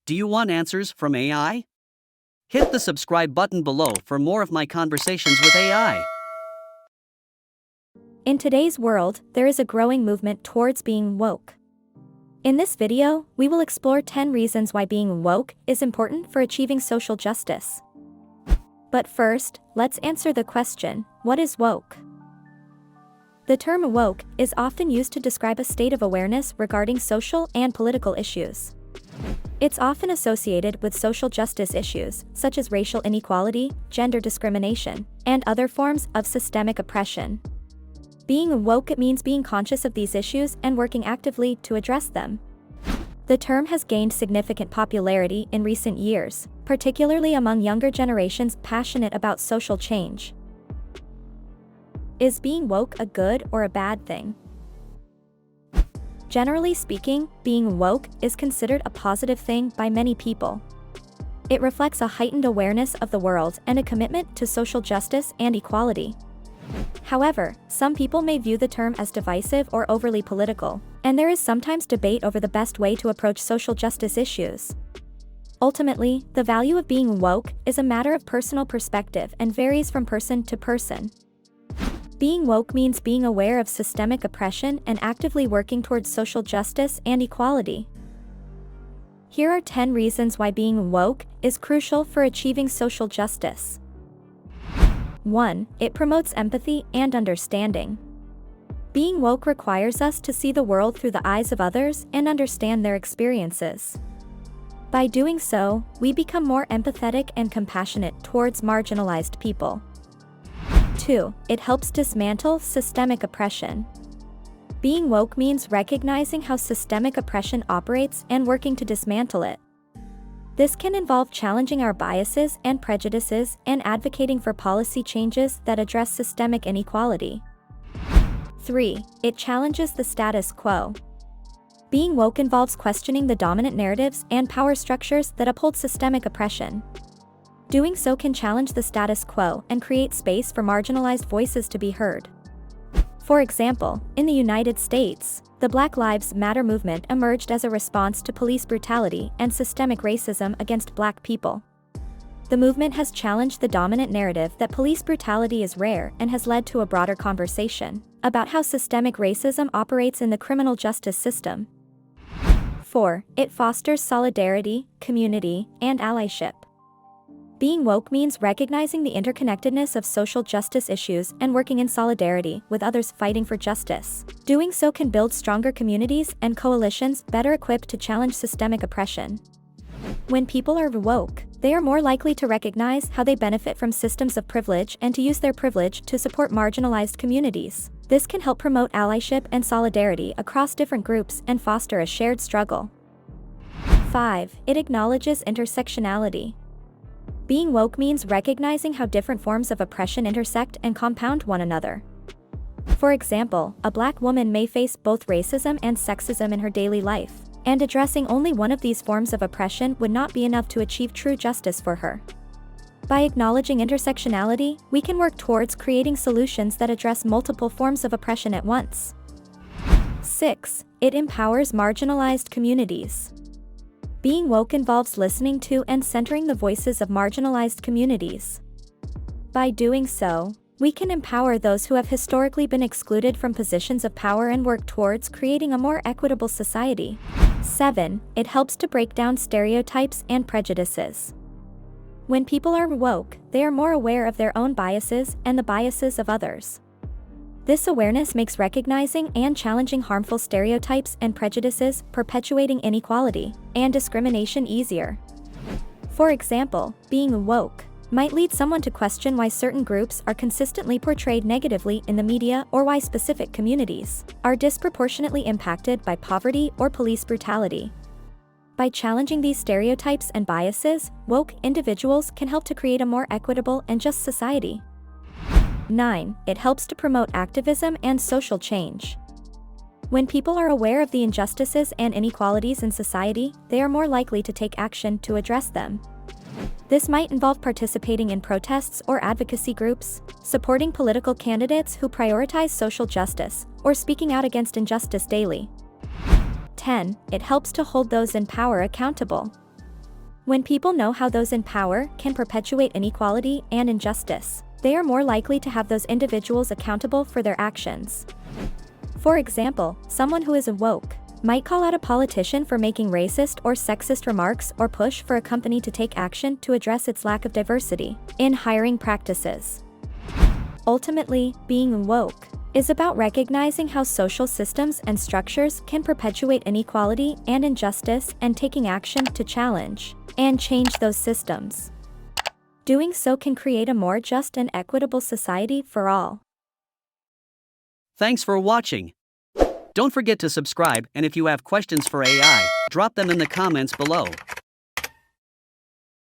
Do you want answers from AI? Hit the subscribe button below for more of my conversations with AI. In today's world, there is a growing movement towards being woke. In this video, we will explore 10 reasons why being woke is important for achieving social justice. But first, let's answer the question, what is woke? The term woke is often used to describe a state of awareness regarding social and political issues. It's often associated with social justice issues, such as racial inequality, gender discrimination, and other forms of systemic oppression. Being woke means being conscious of these issues and working actively to address them. The term has gained significant popularity in recent years, particularly among younger generations passionate about social change. Is being woke a good or a bad thing? Generally speaking, being woke is considered a positive thing by many people. It reflects a heightened awareness of the world and a commitment to social justice and equality. However, some people may view the term as divisive or overly political, and there is sometimes debate over the best way to approach social justice issues. Ultimately, the value of being woke is a matter of personal perspective and varies from person to person. Being woke means being aware of systemic oppression and actively working towards social justice and equality. Here are 10 reasons why being woke is crucial for achieving social justice. 1. It promotes empathy and understanding. Being woke requires us to see the world through the eyes of others and understand their experiences. By doing so, we become more empathetic and compassionate towards marginalized people. 2. It helps dismantle systemic oppression. Being woke means recognizing how systemic oppression operates and working to dismantle it. This can involve challenging our biases and prejudices and advocating for policy changes that address systemic inequality. 3. It challenges the status quo. Being woke involves questioning the dominant narratives and power structures that uphold systemic oppression. Doing so can challenge the status quo and create space for marginalized voices to be heard. For example, in the United States, the Black Lives Matter movement emerged as a response to police brutality and systemic racism against Black people. The movement has challenged the dominant narrative that police brutality is rare and has led to a broader conversation about how systemic racism operates in the criminal justice system. 4. It fosters solidarity, community, and allyship. Being woke means recognizing the interconnectedness of social justice issues and working in solidarity with others fighting for justice. Doing so can build stronger communities and coalitions better equipped to challenge systemic oppression. When people are woke, they are more likely to recognize how they benefit from systems of privilege and to use their privilege to support marginalized communities. This can help promote allyship and solidarity across different groups and foster a shared struggle. 5. It acknowledges intersectionality. Being woke means recognizing how different forms of oppression intersect and compound one another. For example, a Black woman may face both racism and sexism in her daily life, and addressing only one of these forms of oppression would not be enough to achieve true justice for her. By acknowledging intersectionality, we can work towards creating solutions that address multiple forms of oppression at once. 6. It empowers marginalized communities. Being woke involves listening to and centering the voices of marginalized communities. By doing so, we can empower those who have historically been excluded from positions of power and work towards creating a more equitable society. 7. It helps to break down stereotypes and prejudices. When people are woke, they are more aware of their own biases and the biases of others. This awareness makes recognizing and challenging harmful stereotypes and prejudices, perpetuating inequality and discrimination easier. For example, being woke might lead someone to question why certain groups are consistently portrayed negatively in the media or why specific communities are disproportionately impacted by poverty or police brutality. By challenging these stereotypes and biases, woke individuals can help to create a more equitable and just society. 9. It helps to promote activism and social change. When people are aware of the injustices and inequalities in society, they are more likely to take action to address them. This might involve participating in protests or advocacy groups, supporting political candidates who prioritize social justice, or speaking out against injustice daily. 10. It helps to hold those in power accountable. When people know how those in power can perpetuate inequality and injustice, they are more likely to have those individuals accountable for their actions. For example, someone who is woke might call out a politician for making racist or sexist remarks or push for a company to take action to address its lack of diversity in hiring practices. Ultimately, being woke is about recognizing how social systems and structures can perpetuate inequality and injustice and taking action to challenge and change those systems. Doing so can create a more just and equitable society for all. Thanks for watching. Don't forget to subscribe, and if you have questions for AI, drop them in the comments below.